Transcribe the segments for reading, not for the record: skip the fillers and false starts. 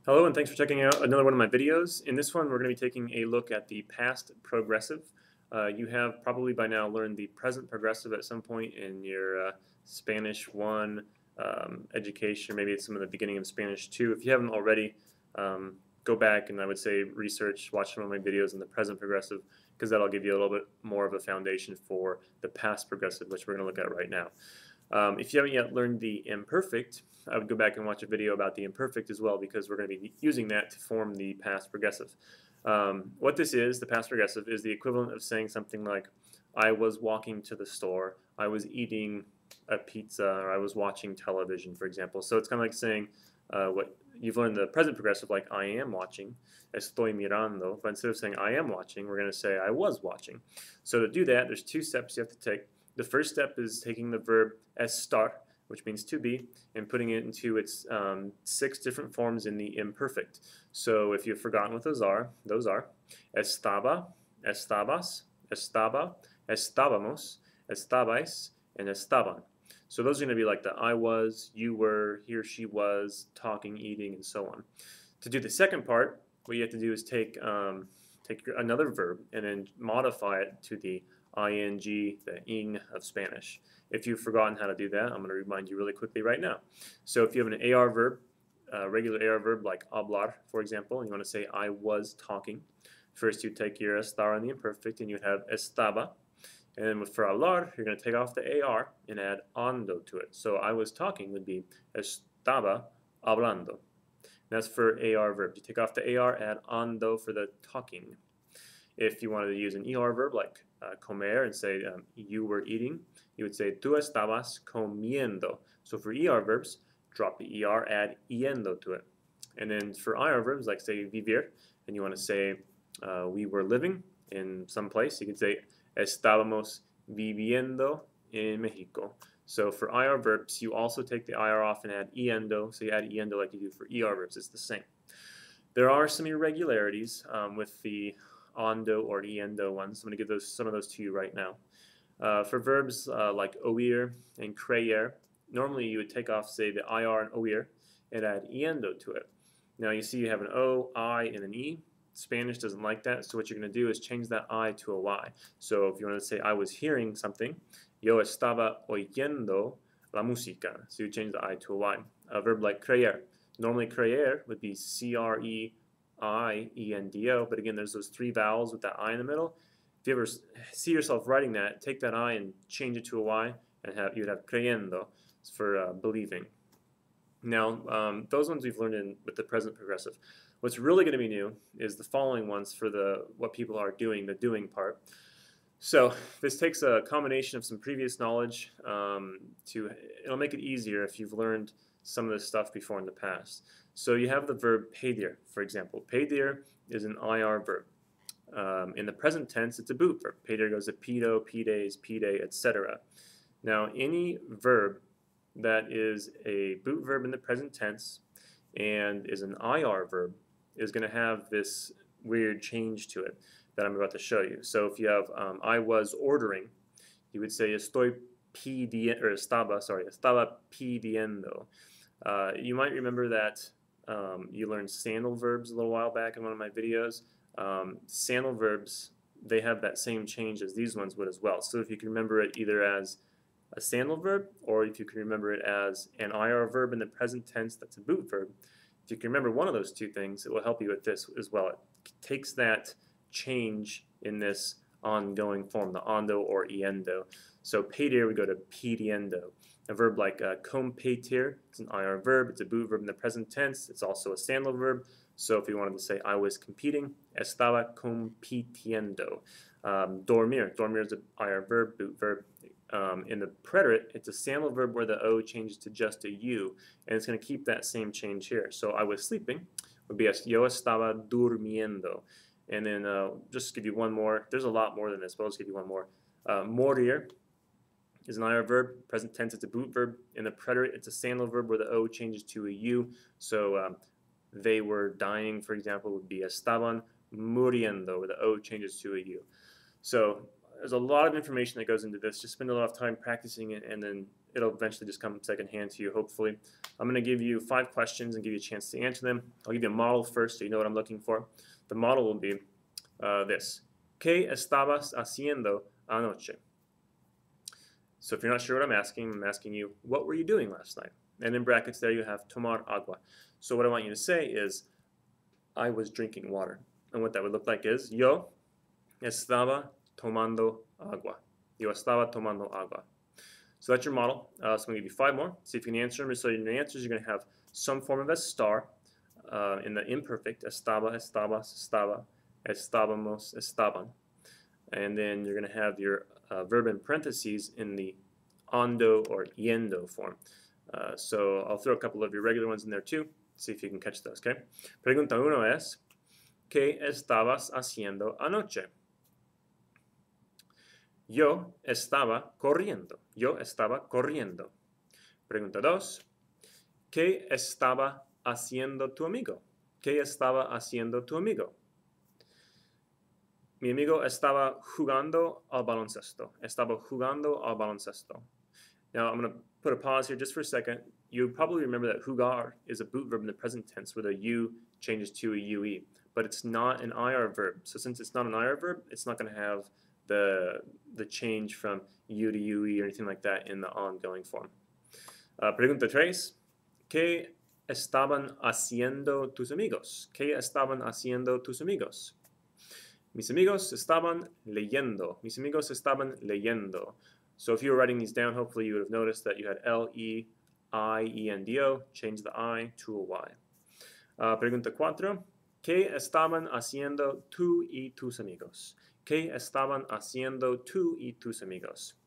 Hello and thanks for checking out another one of my videos. In this one we're going to be taking a look at the past progressive. You have probably by now learned the present progressive at some point in your Spanish 1 education, or maybe it's some of the beginning of Spanish 2. If you haven't already, go back and I would say research, watch some of my videos on the present progressive because that'll give you a little bit more of a foundation for the past progressive, which we're going to look at right now. If you haven't yet learned the imperfect, I would go back and watch a video about the imperfect as well because we're going to be using that to form the past progressive. What this is, the past progressive, is the equivalent of saying something like, I was walking to the store, I was eating a pizza, or I was watching television, for example. So it's kind of like saying what you've learned the present progressive, like I am watching, estoy mirando, but instead of saying I am watching, we're going to say I was watching. So to do that, there's two steps you have to take. The first step is taking the verb estar, which means to be, and putting it into its 6 different forms in the imperfect. So if you've forgotten what those are estaba, estabas, estaba, estábamos, estabais, and estaban. So those are going to be like the I was, you were, he or she was, talking, eating, and so on. To do the second part, what you have to do is take another verb and then modify it to the ing, the ing of Spanish. If you've forgotten how to do that, I'm going to remind you really quickly right now. So if you have an AR verb, a regular AR verb like hablar, for example, and you want to say I was talking, first you take your estar in the imperfect and you have estaba. And then for hablar, you're going to take off the AR and add ando to it. So I was talking would be estaba hablando. That's for AR verbs. You take off the AR, add ando for the talking. If you wanted to use an ER verb like comer and say you were eating, you would say tú estabas comiendo. So for ER verbs, drop the ER, add yendo to it. And then for IR verbs like say vivir, and you want to say we were living in some place, you could say estábamos viviendo en Mexico. So for IR verbs, you also take the IR off and add yendo. So you add yendo like you do for ER verbs. It's the same. There are some irregularities with the ondo or yendo ones. I'm going to give some of those to you right now. For verbs like oír and creer, normally you would take off, say, the IR and oír and add yendo to it. Now you see you have an O, I, and an E. Spanish doesn't like that, so what you're going to do is change that I to a Y. So if you want to say I was hearing something, yo estaba oyendo la música. So you change the I to a Y. A verb like creer. Normally creer would be C-R-E-I-E-N-D-O, but again, there's those 3 vowels with that I in the middle. If you ever see yourself writing that, take that I and change it to a Y, and you'd have creyendo for believing. Now, those ones we've learned with the present progressive. What's really going to be new is the following ones for what people are doing, the doing part. So this takes a combination of some previous knowledge it'll make it easier if you've learned some of this stuff before in the past. So you have the verb pedir, for example. Pedir is an IR verb. In the present tense, it's a boot verb. Pedir goes to pedo, pedes, pede, etc. Now, any verb that is a boot verb in the present tense and is an IR verb is going to have this weird change to it that I'm about to show you. So if you have I was ordering, you would say estoy pidiendo, or estaba pidiendo. You might remember that you learned sandal verbs a little while back in one of my videos. Sandal verbs, they have that same change as these ones would as well. So if you can remember it either as a sandal verb, or if you can remember it as an IR verb in the present tense that's a boot verb, if you can remember one of those two things, it will help you with this as well. It takes that change in this ongoing form, the ondo or yendo. So pedir would go to pidiendo. A verb like competir, it's an IR verb, it's a boot verb in the present tense, it's also a sandal verb. So if you wanted to say I was competing, estaba compitiendo. Dormir is an IR verb, boot verb. In the preterite, it's a sandal verb where the O changes to just a U, and it's going to keep that same change here. So I was sleeping would be yo estaba durmiendo. And then just give you one more. There's a lot more than this, but I'll just give you one more. Morir is an IR verb. Present tense, it's a boot verb. In the preterite, it's a sandal verb where the O changes to a U. So they were dying, for example, would be estaban muriendo, where the O changes to a U. So there's a lot of information that goes into this. Just spend a lot of time practicing it, and then it'll eventually just come secondhand to you, hopefully. I'm going to give you 5 questions and give you a chance to answer them. I'll give you a model first so you know what I'm looking for. The model will be this. ¿Qué estabas haciendo anoche? So if you're not sure what I'm asking you, what were you doing last night? And in brackets there you have tomar agua. So what I want you to say is, I was drinking water. And what that would look like is, yo estaba tomando agua. Yo estaba tomando agua. So that's your model. So I'm going to give you 5 more. See if you can answer them. So in your answers, you're going to have some form of a star in the imperfect. Estaba, estabas, estaba, estábamos, estaban. And then you're going to have your verb in parentheses in the ando or yendo form. So I'll throw a couple of your regular ones in there too. See if you can catch those, okay? Pregunta 1 es, ¿qué estabas haciendo anoche? Yo estaba corriendo. Yo estaba corriendo. Pregunta 2. ¿Qué estaba haciendo tu amigo? ¿Qué estaba haciendo tu amigo? Mi amigo estaba jugando al baloncesto. Estaba jugando al baloncesto. Now I'm going to put a pause here just for a second. You probably remember that jugar is a boot verb in the present tense where the U changes to a UE. But it's not an IR verb. So since it's not an IR verb, it's not going to have the change from U to UE or anything like that in the ongoing form. Pregunta 3. ¿Qué estaban haciendo tus amigos? ¿Qué estaban haciendo tus amigos? Mis amigos estaban leyendo. Mis amigos estaban leyendo. So if you were writing these down, hopefully you would have noticed that you had L-E-I-E-N-D-O. Change the I to a Y. Pregunta 4. ¿Qué estaban haciendo tú y tus amigos? ¿Qué estaban haciendo tú y tus amigos?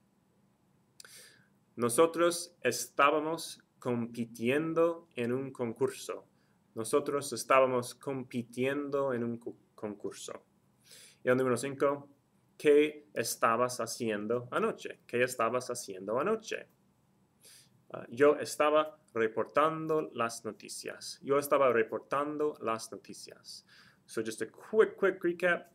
Nosotros estábamos compitiendo en un concurso. Nosotros estábamos compitiendo en un concurso. Y el número 5. ¿Qué estabas haciendo anoche? ¿Qué estabas haciendo anoche? Yo estaba reportando las noticias. Yo estaba reportando las noticias. So just a quick recap.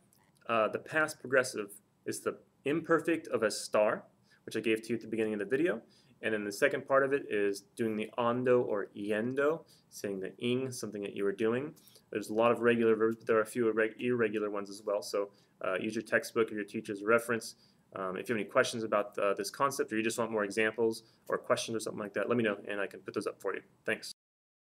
The past progressive is the imperfect of a star, which I gave to you at the beginning of the video. And then the second part of it is doing the ando or yendo, saying the ing, something that you were doing. There's a lot of regular verbs, but there are a few irregular ones as well. So use your textbook or your teacher's reference. If you have any questions about this concept or you just want more examples or questions or something like that, let me know and I can put those up for you. Thanks.